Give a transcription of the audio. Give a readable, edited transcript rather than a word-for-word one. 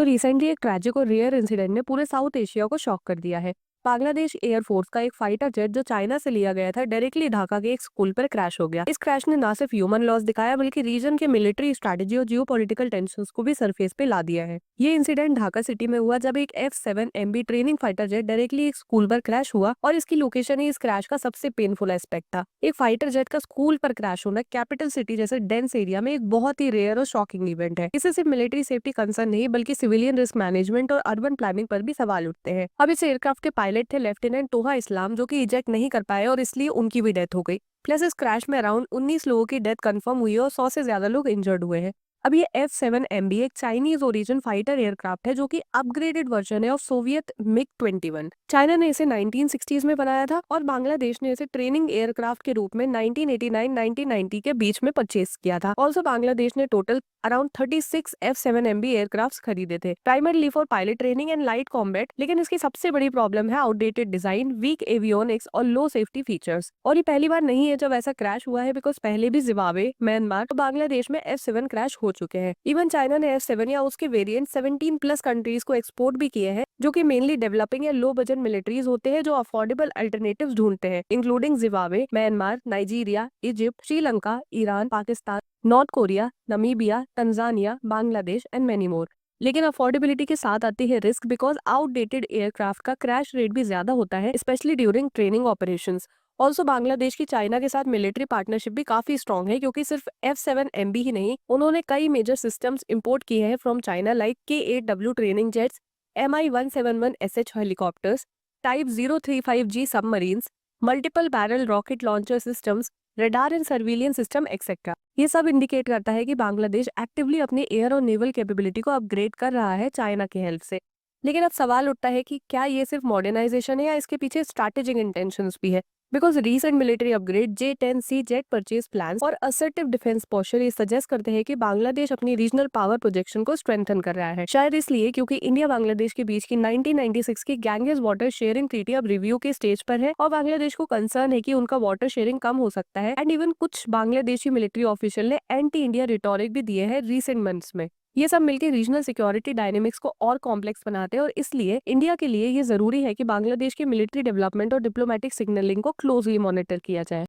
Recently एक tragic और rare incident ने पूरे साउथ एशिया को शॉक कर दिया है। बांग्लादेश एयरफोर्स का एक फाइटर जेट जो चाइना से लिया गया था डायरेक्टली ढाका के एक स्कूल पर क्रैश हो गया। इस क्रैश ने ना सिर्फ ह्यूमन लॉस दिखाया बल्कि रीजन के मिलिट्री स्ट्रैटेजी और जियोपॉलिटिकल टेंशंस को भी सरफेस पे ला दिया है। ये इंसिडेंट ढाका सिटी में हुआ जब एक F-7MB training fighter jet directly एक स्कूल पर क्रैश हुआ और इसकी लोकेशन ही इस क्रैश का सबसे पेनफुल एस्पेक्ट था। एक फाइटर जेट का स्कूल पर क्रैश होना कैपिटल सिटी जैसे डेंस एरिया में एक बहुत ही रेयर और शॉकिंग इवेंट है। इससे सिर्फ मिलिट्री सेफ्टी कंसर्न नहीं बल्कि सिविलियन रिस्क मैनेजमेंट और अर्बन प्लानिंग पर भी सवाल उठते हैं। अब इस एयरक्राफ्ट के पायलट थे लेफ्टिनेंट तोहा इस्लाम जो कि इजेक्ट नहीं कर पाए और इसलिए उनकी भी डेथ हो गई। प्लस इस क्रैश में अराउंड 19 लोगों की डेथ कंफर्म हुई है और 100 से ज्यादा लोग इंजर्ड हुए हैं। अब ये F-7MB एक चाइनीज ओरिजिन फाइटर एयरक्राफ्ट है जो कि अपग्रेडेड वर्जन है ऑफ सोवियत मिग-21। चाइना ने इसे 1960s में बनाया था और बांग्लादेश ने इसे ट्रेनिंग एयरक्राफ्ट के रूप में 1989-1990 के बीच में परचेज किया था। ऑल्सो बांग्लादेश ने टोटल अराउंड 36 F-7MB एयरक्राफ्ट खरीदे थे, primarily for pilot training and light combat. लेकिन इसकी सबसे बड़ी प्रॉब्लम है आउटडेटेड डिजाइन, वीक एवियोनिक्स और लो सेफ्टी फीचर्स। और ये पहली बार नहीं है जब ऐसा क्रैश हुआ है, बिकॉज पहले भी जिम्बाब्वे, म्यांमार और बांग्लादेश में F-7 क्रैश हो चुके हैं। इवन चाइना ने F-7 या उसके वेरिएंट 17 प्लस कंट्रीज को एक्सपोर्ट भी किए हैं, जो कि मेनली डेवलपिंग या लो बजट मिलिट्रीज होते हैं जो अफोर्डेबल अल्टरनेटिव्स ढूंढते हैं, including Zimbabwe, Myanmar, Nigeria, Egypt, Sri Lanka, Iran, Pakistan, north Korea, Namibia, Tanzania, Bangladesh and many more. लेकिन अफोर्डेबिलिटी के साथ आती है रिस्क, बिकॉज आउटडेटेड एयरक्राफ्ट का क्रैश रेट भी ज्यादा होता है, specially during training operations. Also Bangladesh की चाइना के साथ मिलिट्री पार्टनरशिप भी काफी स्ट्रॉन्ग है, क्योंकि सिर्फ F-7MB ही नहीं, उन्होंने कई मेजर सिस्टम्स इंपोर्ट किए हैं from China, like K-8W training jets, Mi-171SH helicopters, type 035G submarines, multiple barrel rocket launcher systems, radar and surveillance system etcetera. ये सब इंडिकेट करता है कि बांग्लादेश एक्टिवली अपने एयर और नेवल कैपेबिलिटी को अपग्रेड कर रहा है चाइना की हेल्प से। लेकिन अब सवाल उठता है कि क्या ये सिर्फ मॉडर्नाइजेशन है या इसके पीछे स्ट्रैटेजिक इंटेंशंस भी है। Because recent military upgrade, J-10C jet purchase plans और असर्टिव डिफेंस पोस्चर ये सजेस्ट करते हैं कि बांग्लादेश अपनी रीजनल पावर प्रोजेक्शन को स्ट्रेंथन कर रहा है। शायद इसलिए क्योंकि इंडिया बांग्लादेश के बीच की 1996 की गैंगेस वाटर शेयरिंग ट्रीटी अब रिव्यू के स्टेज पर है और बांग्लादेश को कंसर्न है कि उनका वाटर शेयरिंग कम हो सकता है। एंड इवन कुछ बांग्लादेशी मिलिट्री ऑफिशियल ने एंटी इंडिया रिटोरिक भी दिए हैं रिसेंट मंथ्स में। ये सब मिलकर रीजनल सिक्योरिटी डायनेमिक्स को और कॉम्प्लेक्स बनाते हैं और इसलिए इंडिया के लिए ये जरूरी है कि बांग्लादेश के मिलिट्री डेवलपमेंट और डिप्लोमेटिक सिग्नलिंग को क्लोजली मॉनिटर किया जाए।